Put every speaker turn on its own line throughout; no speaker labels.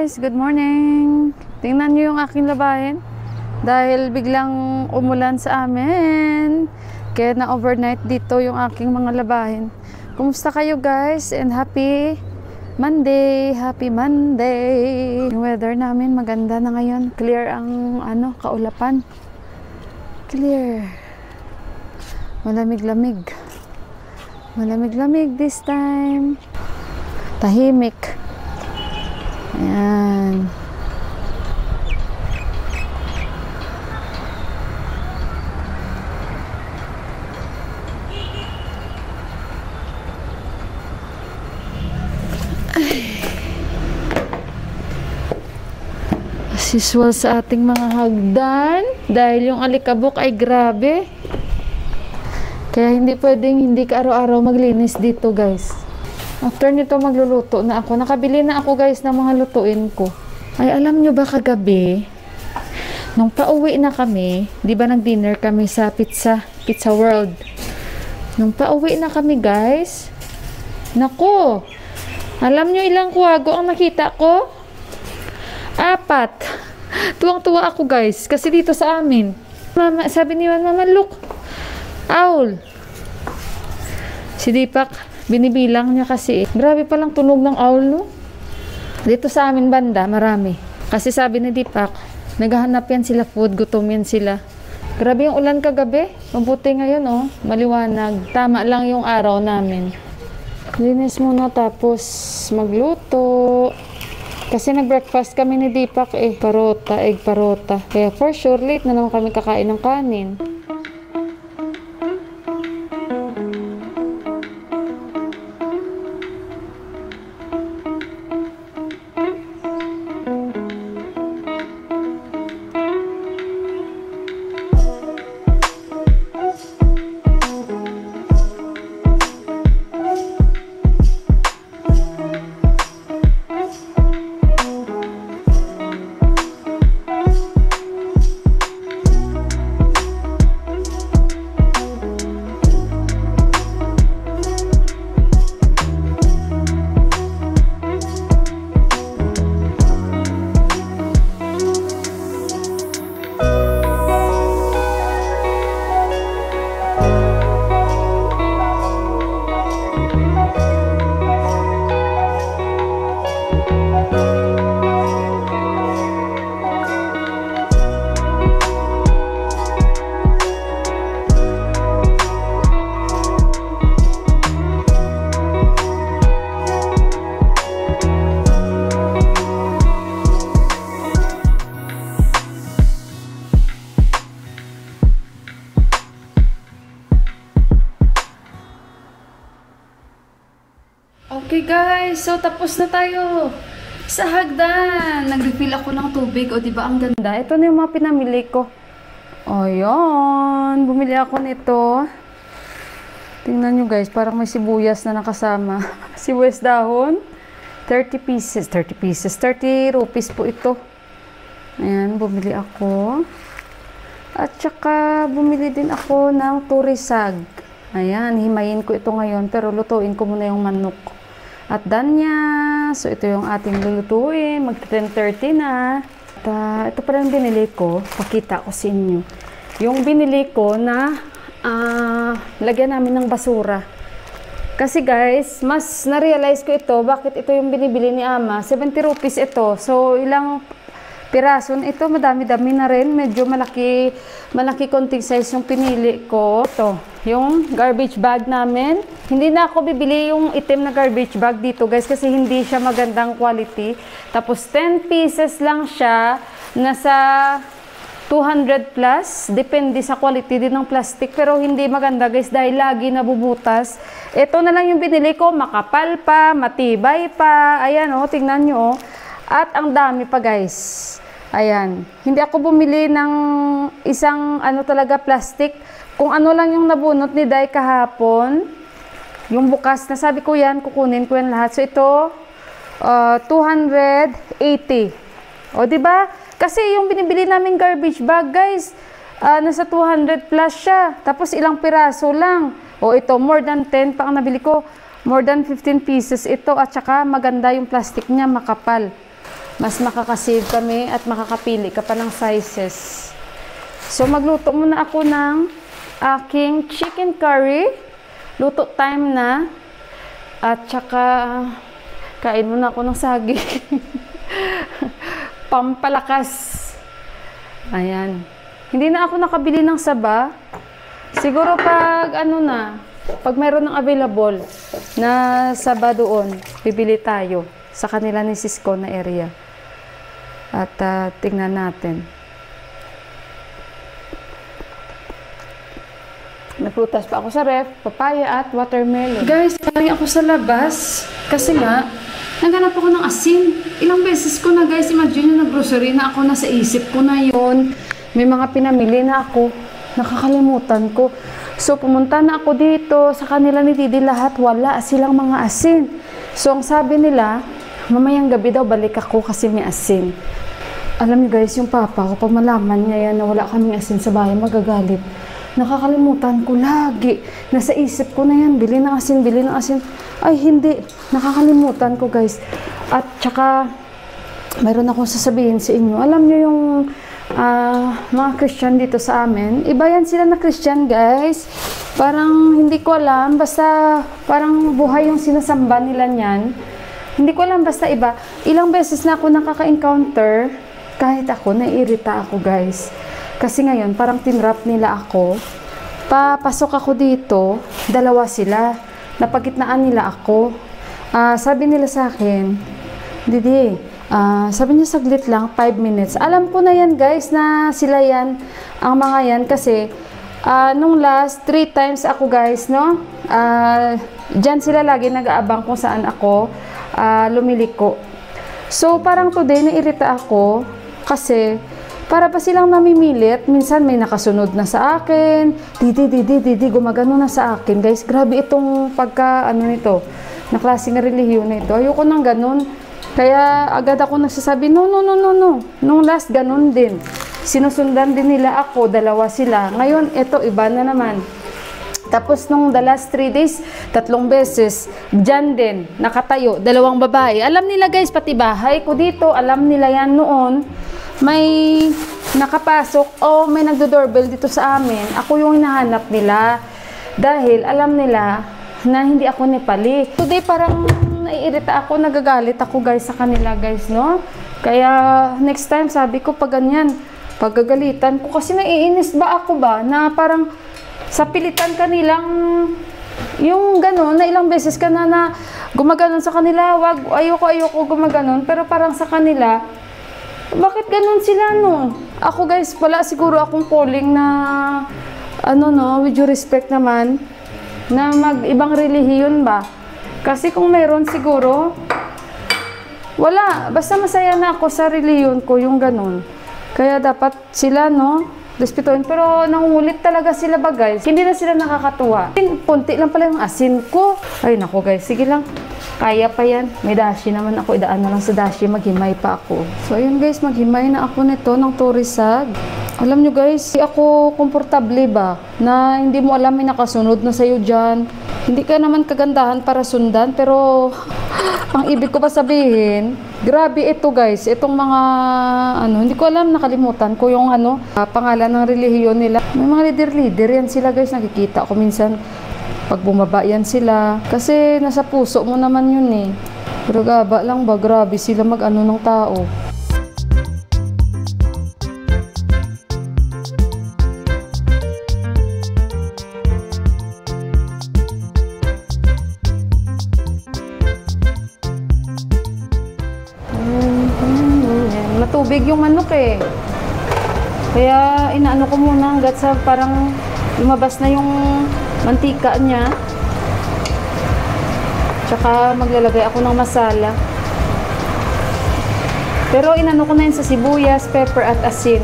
guys, good morning. Tingnan nyo yung aking labahin dahil biglang umulan sa amin, kaya na overnight dito yung aking mga labahin. Kumusta kayo guys, and happy Monday, happy Monday. Yung weather namin maganda na ngayon, clear ang kaulapan, clear, malamig-lamig, malamig-lamig this time, tahimik. Ayan. As usual sa ating mga hagdan, dahil yung alikabok ay grabe. Kaya hindi pwedeng hindi ka araw-araw maglinis dito guys. After nito magluluto na ako. Nakabili na ako guys ng mga lutuin ko. Ay alam nyo ba kagabi, nung pauwi na kami, di ba nag-dinner kami sa Pizza World. Nung pauwi na kami guys, nako, alam nyo ilang kuwago ang nakita ko? 4. Tuwang-tuwa ako guys, kasi dito sa amin. Mama, sabi ni Mama, look, owl. Si Deepak, binibilang niya kasi. Grabe palang tunog ng owl, no? Dito sa amin banda, marami. Kasi sabi ni Deepak, naghahanap yan sila food, gutom yan sila. Grabe yung ulan kagabi. Mabuti ngayon, oh. Maliwanag. Tama lang yung araw namin. Linis muna tapos magluto. Kasi nag-breakfast kami ni Deepak, parota, egg parota. Kaya for sure, late na naman kami kakain ng kanin. Okay guys, so tapos na tayo sa hagdan. Nag-refill ako ng tubig. O diba ang ganda? Ito na yung mga pinamili ko. O yun. Bumili ako nito. Tingnan nyo guys, parang may sibuyas na nakasama. Sibuyas dahon. 30 pieces. 30 rupees po ito. Ayan, bumili ako. At saka bumili din ako ng turisag. Ayan, himayin ko ito ngayon. Pero lutuin ko muna yung manok. At danya. So, ito yung ating lulutuin. Mag-10:30 na. At, ito pa rin binili ko. Pakita ko sa inyo. Yung binili ko na lagyan namin ng basura. Kasi guys, mas na-realize ko ito. Bakit ito yung binibili ni Ama? 70 rupees ito. So, ilang piraso ito, madami-dami na rin. Medyo malaki konting size yung pinili ko. Ito, yung garbage bag namin. Hindi na ako bibili yung itim na garbage bag dito guys kasi hindi siya magandang quality. Tapos 10 pieces lang siya. Nasa 200 plus. Depende sa quality din ng plastic. Pero hindi maganda guys dahil lagi nabubutas. Ito na lang yung binili ko. Makapal pa, matibay pa. Ayan o, tingnan nyo o. At ang dami pa guys. Ayan. Hindi ako bumili ng isang talaga plastic. Kung ano lang yung nabunot ni Day kahapon. Yung bukas na sabi ko yan, kukunin ko yan lahat. So ito, 280. O diba? Kasi yung binibili namin garbage bag guys, nasa 200 plus siya. Tapos ilang piraso lang. O ito, more than 10 pa ang nabili ko. More than 15 pieces ito. At saka maganda yung plastic niya, makapal. mas makakasave kami at makakapili ka pa ng sizes. So, magluto muna ako ng aking chicken curry. Luto time na. At saka, kain muna ako ng saging. Pampalakas. Ayan. Hindi na ako nakabili ng saba. Siguro pag pag mayroon ng available na saba doon, bibili tayo sa kanila ni Cisco na area. At tingnan natin. May prutas pa ako sa ref, papaya at watermelon. Guys, galing ako sa labas kasi nga, naghanap ako ng asin. Ilang beses ko na guys, imagine yung nag-grocery na ako, nasa isip ko na yon. May mga pinamili na ako, nakakalimutan ko. So, pumunta na ako dito, sa kanila ni Didi lahat, wala silang mga asin. So, ang sabi nila, mamayang gabi daw balik ako kasi may asin. Alam niyo guys, yung papa ko, pag malaman niya yan na wala kaming asin sa bahay, magagalit. Nakakalimutan ko lagi. Nasa isip ko na yan, bili ng asin, bili ng asin. Ay, hindi. Nakakalimutan ko, guys. At saka, mayroon akong sasabihin sa inyo. Alam niyo yung mga Christian dito sa amin. Iba yan sila na Christian, guys. Parang, hindi ko alam. Basta, parang buhay yung sinasamba nila niyan. Hindi ko alam, basta iba. Ilang beses na ako nakaka-encounter. Kahit ako, naiirita ako, guys. Kasi ngayon, parang tinrap nila ako. Papasok ako dito, dalawa sila. Napagitnaan nila ako. Sabi nila sa akin, Didi, sabi niya saglit lang, 5 minutes. Alam ko na yan guys, na sila yan, ang mga yan. Kasi, nung last 3 times ako guys, no? Diyan sila lagi nag-aabang kung saan ako lumiliko. So, parang today, nairita ako. Kasi, para pa silang namimilit, minsan may nakasunod na sa akin, Didi, gumagano na sa akin. Guys, grabe itong nito, na klase ng relihiyon na ito. Ayoko nang ganun. Kaya agad ako nagsasabi, no. Nung last, ganun din. Sinusundan din nila ako, dalawa sila. Ngayon, ito, iba na naman. Tapos, nung the last 3 days, 3 beses, dyan din, nakatayo, 2 babae. Alam nila guys, pati bahay ko dito, alam nila yan noon. May nakapasok o may nagdo-doorbell dito sa amin. Ako yung hinahanap nila dahil alam nila na hindi ako Nepali. Today parang naiirita ako, nagagalit ako guys sa kanila guys, no? Kaya next time sabi ko pag ganyan, paggagalitan ko kasi naiinis ba ako ba na parang sa pilitan kanilang yung gano'n na ilang beses ka na gumaganon sa kanila, wag, ayoko gumaganon, pero parang sa kanila bakit ganun sila, no? Ako guys, wala siguro akong calling na with due respect naman na mag-ibang relihiyon ba? Kasi kung meron siguro wala, basta masaya na ako sa relihiyon ko, yung ganun. Kaya dapat sila, no, respetuhin. Pero nangungulit talaga sila ba guys? Hindi na sila nakakatuwa. Punti lang pala yung asin ko. Ay nako guys, sige lang. Kaya pa yan. May dashi naman ako. Idaan na lang sa dashi. Maghimay pa ako. So, ayun guys. Maghimay na ako nito ng turisag. Alam nyo guys, hindi ako komportable ba? Na hindi mo alam may nakasunod na sa'yo dyan. Hindi ka naman kagandahan para sundan. Pero, ang ibig ko pa sabihin, grabe ito guys. Itong mga, hindi ko alam, nakalimutan ko yung pangalan ng relihiyon nila. May mga leader yan sila guys. Nakikita ko minsan. Pag bumaba yan sila. Kasi nasa puso mo naman yun eh. Pero gaba lang ba? Grabe sila ng tao. Matubig yung manok eh. Kaya inaano ko muna hanggat sa parang lumabas na yung mantika niya. Tsaka maglalagay ako ng masala. Pero inano ko na yun sa sibuyas, pepper at asin.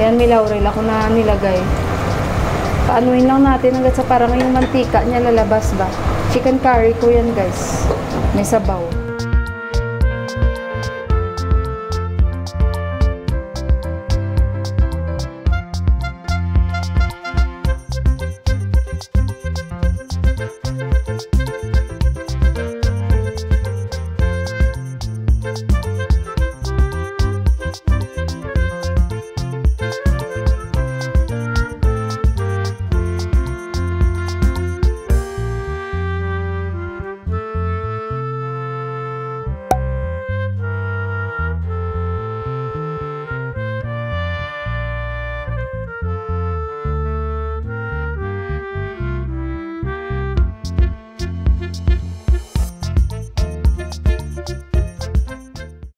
Ayan, may laurel ako na nilagay. Paanuin lang natin hanggat sa parang yung mantika niya lalabas ba. Chicken curry ko yan guys. May sabaw.